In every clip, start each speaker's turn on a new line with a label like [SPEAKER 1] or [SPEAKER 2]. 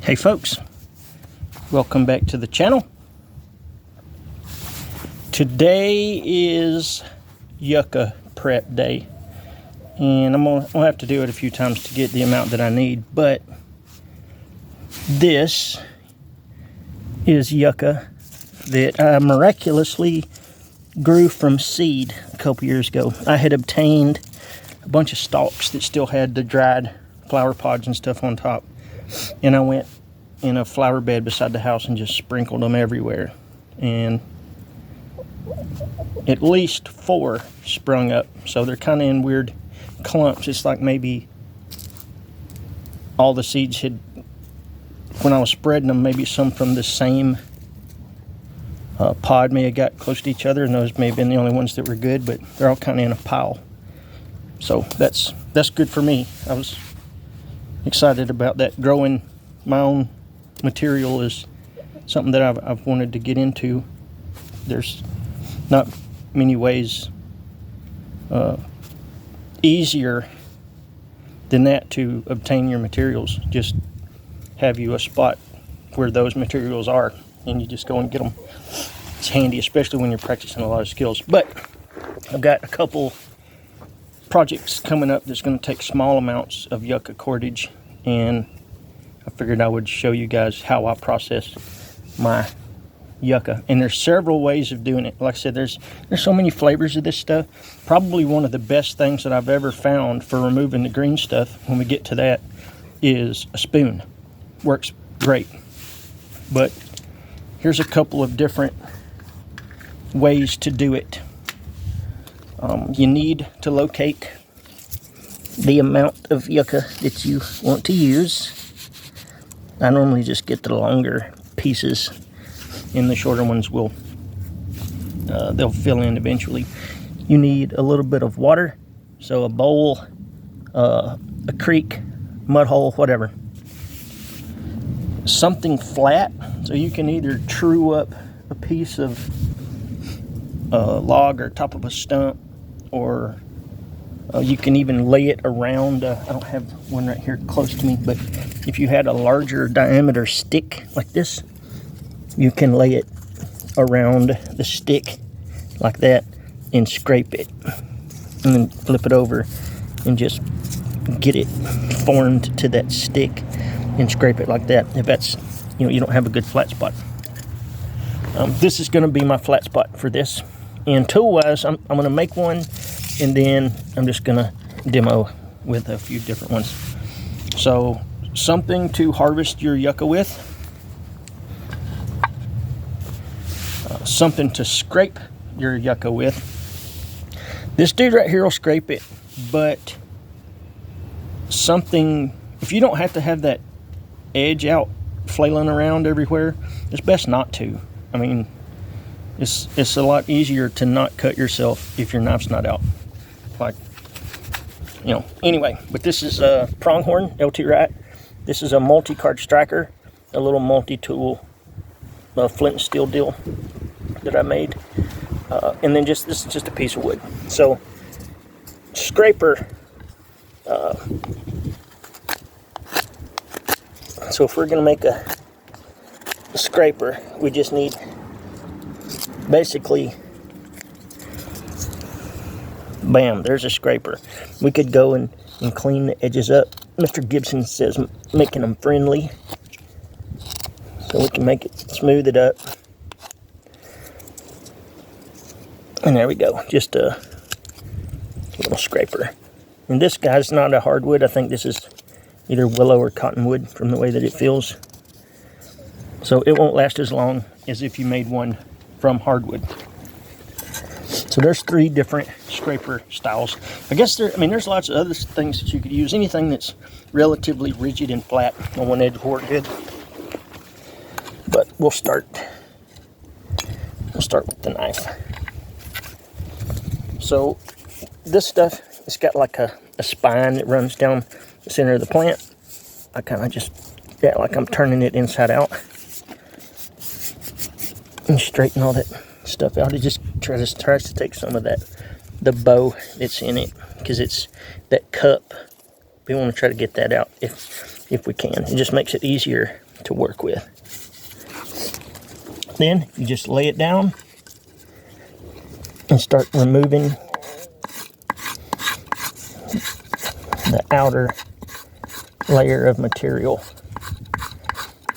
[SPEAKER 1] Hey folks, welcome back to the channel. Today is Yucca prep day, and I'll have to do it a few times to get the amount that I need, but this is Yucca that I miraculously grew from seed a couple years ago. I had obtained a bunch of stalks that still had the dried flower pods and stuff on top, and I went in a flower bed beside the house and just sprinkled them everywhere, and at least 4 sprung up. So they're kind of in weird clumps. It's like maybe all the seeds had, when I was spreading them, maybe some from the same pod may have got close to each other, and those may have been the only ones that were good, but they're all kind of in a pile. So that's good for me. I was excited about that. Growing my own material is something that I've wanted to get into. There's not many ways easier than that to obtain your materials. Just have you a spot where those materials are, and you just go and get them. It's handy, especially when you're practicing a lot of skills. But I've got a couple projects coming up that's going to take small amounts of Yucca cordage, and I figured I would show you guys how I process my Yucca. And there's several ways of doing it. Like I said, there's so many flavors of this stuff. Probably one of the best things that I've ever found for removing the green stuff, when we get to that, is a spoon. Works great. But here's a couple of different ways to do it. You need to locate the amount of Yucca that you want to use. I normally just get the longer pieces, and the shorter ones will they'll fill in eventually. You need a little bit of water, so a bowl, a creek, mud hole, whatever. Something flat, so you can either true up a piece of log or top of a stump, or you can even lay it around. I don't have one right here close to me, but if you had a larger diameter stick like this, you can lay it around the stick like that and scrape it, and then flip it over and just get it formed to that stick and scrape it like that. If that's, you don't have a good flat spot. This is going to be my flat spot for this. And tool wise, I'm going to make one, and then I'm just going to demo with a few different ones. So, something to harvest your Yucca with, something to scrape your Yucca with. This dude right here will scrape it, but something, if you don't have to have that edge out flailing around everywhere, it's best not to. I mean, it's a lot easier to not cut yourself if your knife's not out. Like, anyway, but this is a pronghorn LT Wright. This is a multi-card striker, a little multi-tool flint and steel deal that I made. And then this is just a piece of wood. So, scraper. So if we're going to make a scraper, we just need basically, bam, there's a scraper. We could go and clean the edges up. Mr. Gibson says making them friendly, so we can make it, smooth it up. And there we go, just a little scraper. And this guy's not a hardwood. I think this is either willow or cottonwood from the way that it feels. So it won't last as long as if you made one from hardwood. So there's 3 different scraper styles. I guess there's lots of other things that you could use. Anything that's relatively rigid and flat on one edge will work good. But we'll start with the knife. So this stuff, it's got like a spine that runs down the center of the plant. I kind of just, like I'm turning it inside out and straighten all that stuff out. It just tries to take some of that, the bow that's in it, because it's that cup. We want to try to get that out if we can. It just makes it easier to work with. Then you just lay it down and start removing the outer layer of material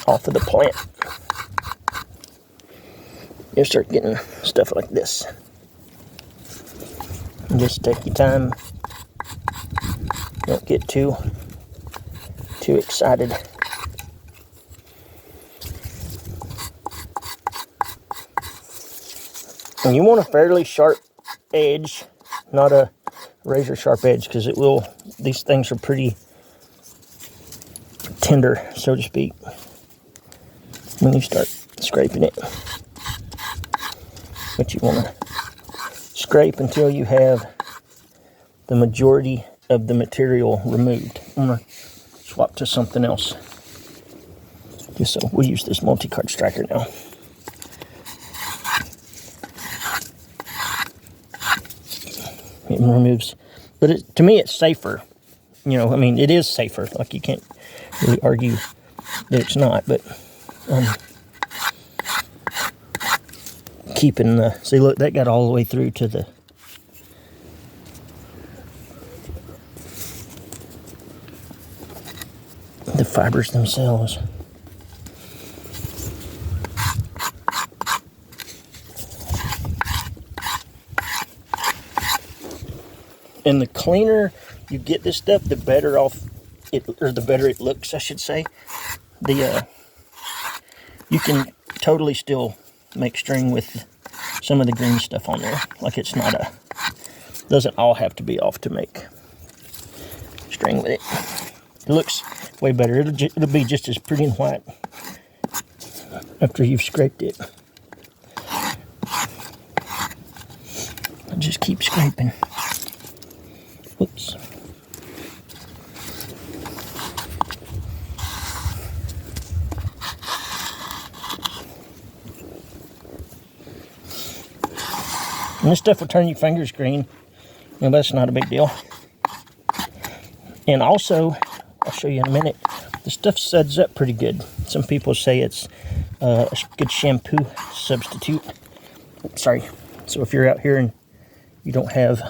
[SPEAKER 1] off of the plant. You'll start getting stuff like this. And just take your time. Don't get too excited. And you want a fairly sharp edge, not a razor sharp edge, because these things are pretty tender, so to speak, when you start scraping it. But you want to scrape until you have the majority of the material removed. I'm going to swap to something else. Just so we'll use this multi-card striker now. It removes, but to me it's safer. You know, I mean, it is safer. Like, you can't really argue that it's not, but keeping the, see, look, that got all the way through to the fibers themselves. And the cleaner you get this stuff, the better off it, or the better it looks, I should say. You can totally still make string with some of the green stuff on there. Like, it's not doesn't all have to be off to make string with it. It looks way better. It'll be just as pretty and white after you've scraped it. Just keep scraping. Whoops. And this stuff will turn your fingers green. You know, that's not a big deal. And also, I'll show you in a minute, the stuff suds up pretty good. Some people say it's a good shampoo substitute. Sorry. So if you're out here and you don't have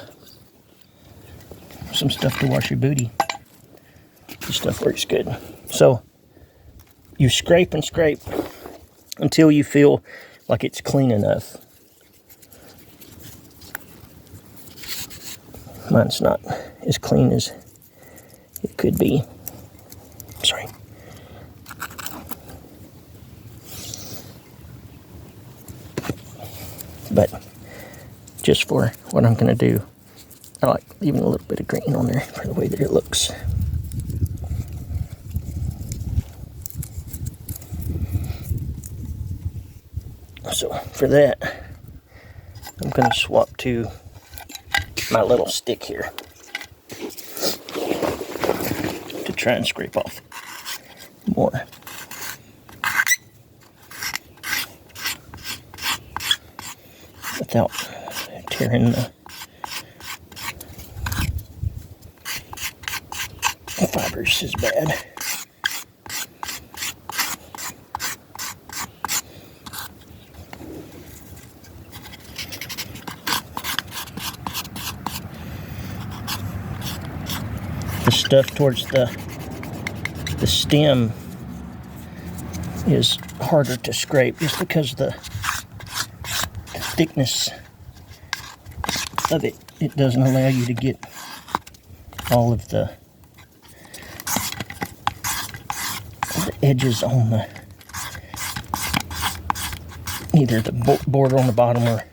[SPEAKER 1] some stuff to wash your booty, this stuff works good. So you scrape and scrape until you feel like it's clean enough. Mine's not as clean as it could be. Sorry. But just for what I'm going to do, I like leaving a little bit of green on there for the way that it looks. So for that, I'm going to swap to my little stick here to try and scrape off more. Without tearing the fibers as bad. The stuff towards the stem is harder to scrape just because the thickness of it doesn't allow you to get all of the edges on the either the border on the bottom or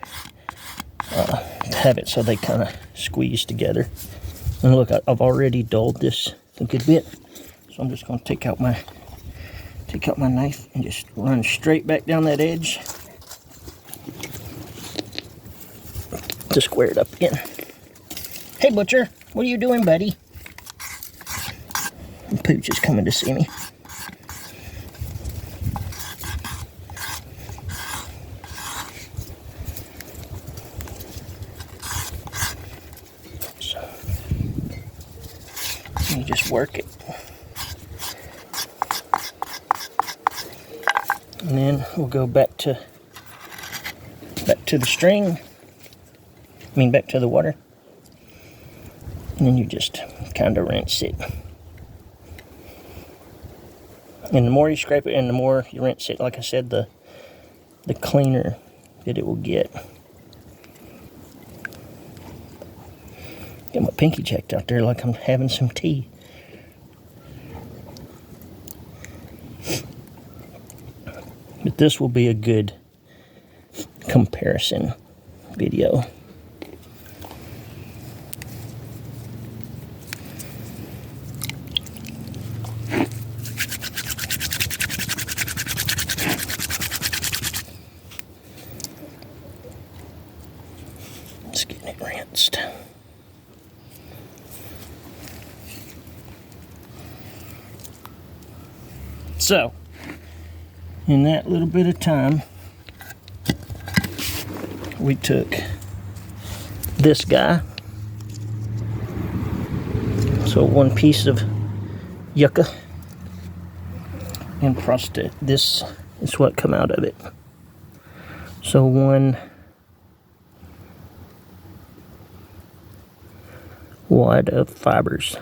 [SPEAKER 1] have it so they kind of squeeze together. And look, I've already dulled this a good bit, so I'm just going to take out my knife and just run straight back down that edge to square it up again. Hey, Butcher, what are you doing, buddy? Pooch is coming to see me. So, you just work it. And then we'll go back to the string. Back to the water. And then you just kind of rinse it. And the more you scrape it and the more you rinse it, like I said, the cleaner that it will get. Got my pinky checked out there like I'm having some tea. But this will be a good comparison video. Just getting it rinsed. So, in that little bit of time, we took this guy. So 1 piece of yucca and prostate. This is what come out of it. So 1 wad of fibers.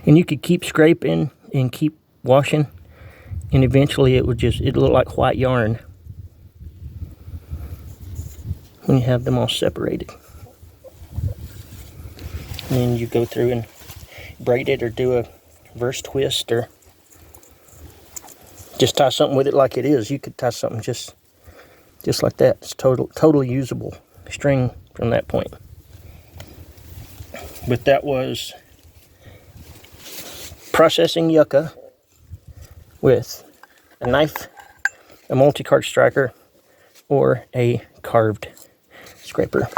[SPEAKER 1] And you could keep scraping and keep washing, and eventually it'll look like white yarn when you have them all separated. And then you go through and braid it or do a reverse twist or just tie something with it like it is. You could tie something just like that. It's totally usable string from that point. But that was processing yucca with a knife, a multi-cart striker, or a carved scraper.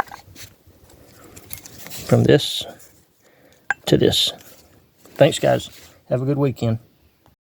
[SPEAKER 1] From this to this. Thanks, guys. Have a good weekend.